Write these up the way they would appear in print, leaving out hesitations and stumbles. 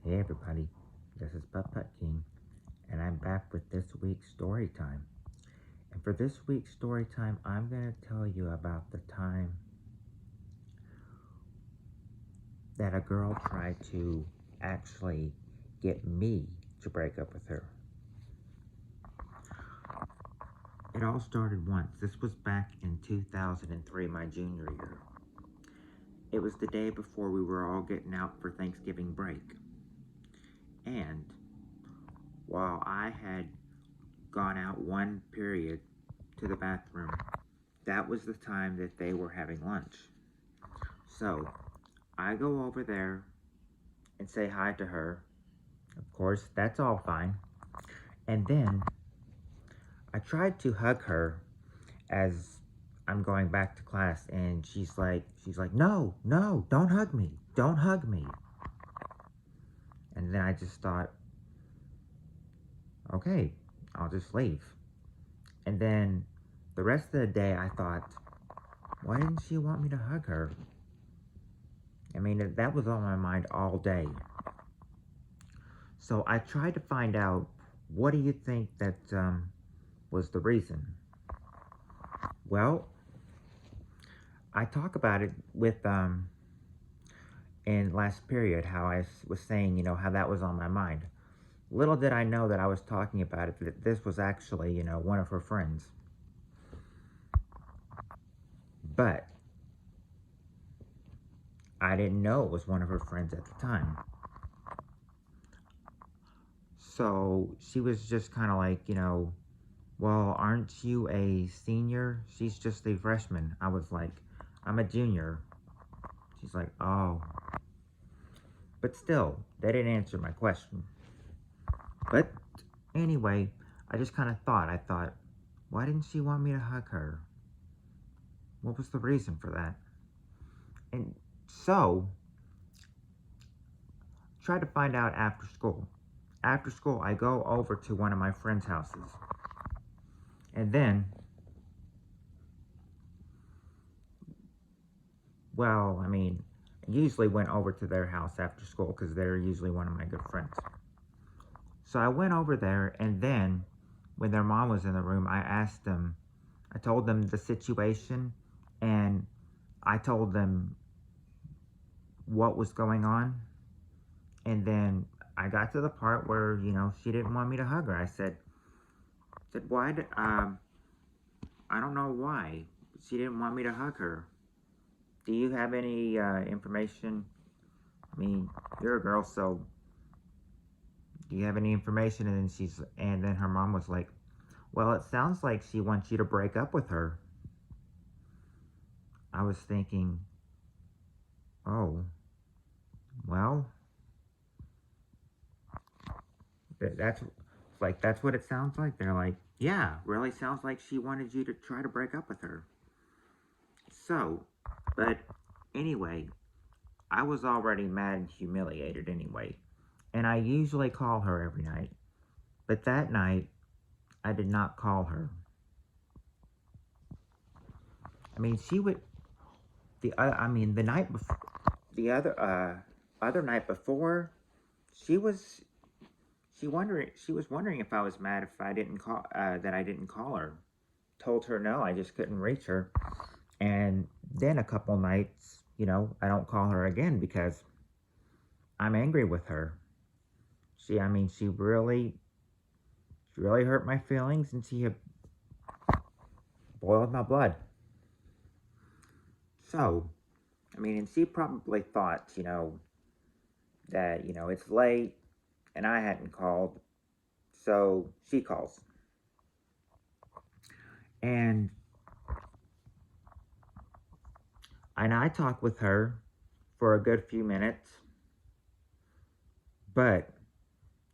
Hey everybody, this is Putt King, and I'm back with this week's story time. And for this week's story time, I'm going to tell you about the time that a girl tried to actually get me to break up with her. It all started once. This was back in 2003, my junior year. It was the day before we were all getting out for Thanksgiving break. And while I had gone out one period to the bathroom, that was the time that they were having lunch. So I go over there and say hi to her. Of course, that's all fine. And then I tried to hug her as I'm going back to class, and she's like, no, no, don't hug me, don't hug me. And then I just thought, okay, I'll just leave. And then the rest of the day, I thought, why didn't she want me to hug her? I mean, that was on my mind all day. So I tried to find out, what do you think that was the reason? Well, I talk about it with in last period, how I was saying, how that was on my mind. Little did I know that I was talking about it, that this was actually, one of her friends. But I didn't know it was one of her friends at the time. So she was just kind of like, well, aren't you a senior? She's just a freshman. I was like, I'm a junior. She's like, oh. But still, they didn't answer my question. But anyway, I just kind of I thought, why didn't she want me to hug her? What was the reason for that? And so, try to find out after school. After school, I go over to one of my friends' houses. And then, well, I mean, I usually went over to their house after school because they're usually one of my good friends. So I went over there, and then when their mom was in the room, I told them the situation, and I told them what was going on. And then I got to the part where, she didn't want me to hug her. I said, why? I don't know why she didn't want me to hug her. Do you have any information? I mean, you're a girl, so do you have any information? And then her mom was like, well, it sounds like she wants you to break up with her. I was thinking, oh, well, that's what it sounds like. They're like, yeah, really sounds like she wanted you to try to break up with her. So, but anyway, I was already mad and humiliated anyway. And I usually call her every night. But that night, I did not call her. I mean, she would, the night before, the other night before, she was, she was wondering if I was mad if I didn't call, that I didn't call her. Told her no, I just couldn't reach her. And then a couple nights, I don't call her again because I'm angry with her. She really hurt my feelings, and she had boiled my blood. So, and she probably thought, that, it's late and I hadn't called. So she calls. And I talk with her for a good few minutes. But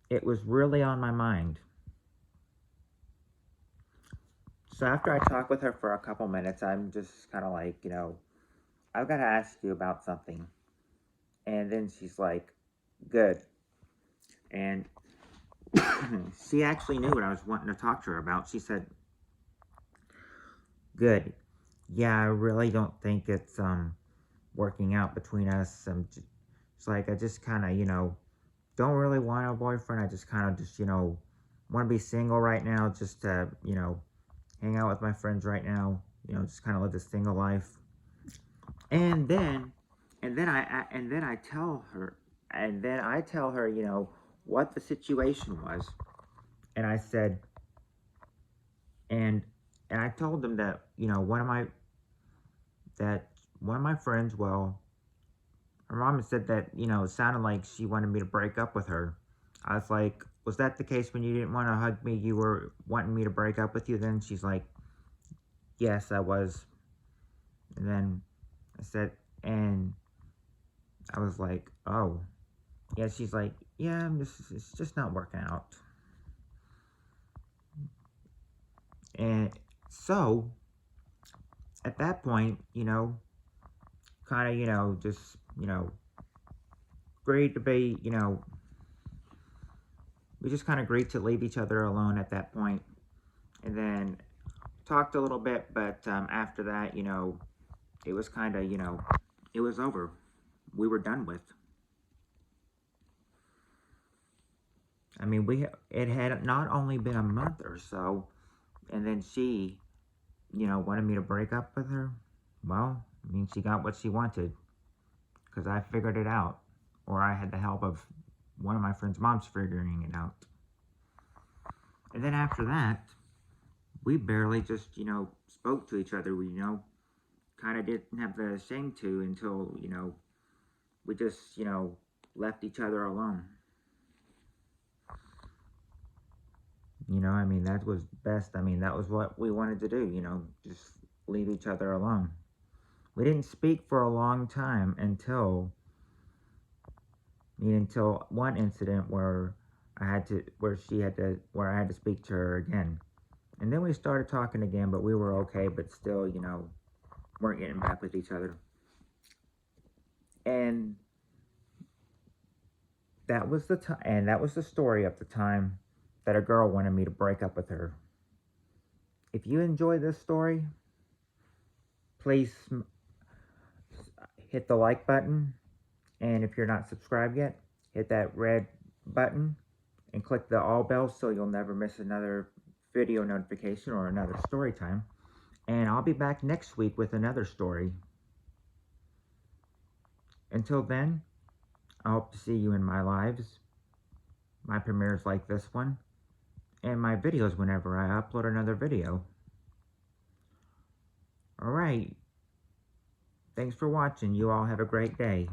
it was really on my mind. So after I talk with her for a couple minutes, I'm just kind of like, I've got to ask you about something. And then she's like, good. And she actually knew what I was wanting to talk to her about. She said, good. Yeah, I really don't think it's working out between us. It's like I just kind of, don't really want a boyfriend. I just kind of just, want to be single right now, just to, hang out with my friends right now, just kind of live the single life. And then, and then I tell her, what the situation was. And I said, and, and I told them that, that one of my friends, well, her mom had said that, it sounded like she wanted me to break up with her. I was like, was that the case when you didn't want to hug me? You were wanting me to break up with you then? She's like, yes, I was. And then I said, and I was like, oh. Yeah, she's like, yeah, it's just not working out. And so, at that point, kind of, just, agreed to be, we just kind of agreed to leave each other alone at that point. And then talked a little bit, but after that, it was kind of, it was over. We were done with. I mean, it had not only been a month or so, and then she, wanted me to break up with her. Well, I mean, she got what she wanted because I figured it out, or I had the help of one of my friend's moms figuring it out. And then after that, we barely just, spoke to each other. We, kind of didn't have the shame to until, we just, left each other alone. I mean, that was best. I mean, that was what we wanted to do, just leave each other alone. We didn't speak for a long time until one incident where where I had to speak to her again. And then we started talking again, but we were okay, but still, weren't getting back with each other. And that was the story of the time that a girl wanted me to break up with her. If you enjoy this story, please hit the like button, and if you're not subscribed yet, hit that red button and click the all bells so you'll never miss another video notification or another story time. And I'll be back next week with another story. Until then, I hope to see you in my lives, my premieres like this one, and my videos whenever I upload another video. Alright, thanks for watching. You all have a great day.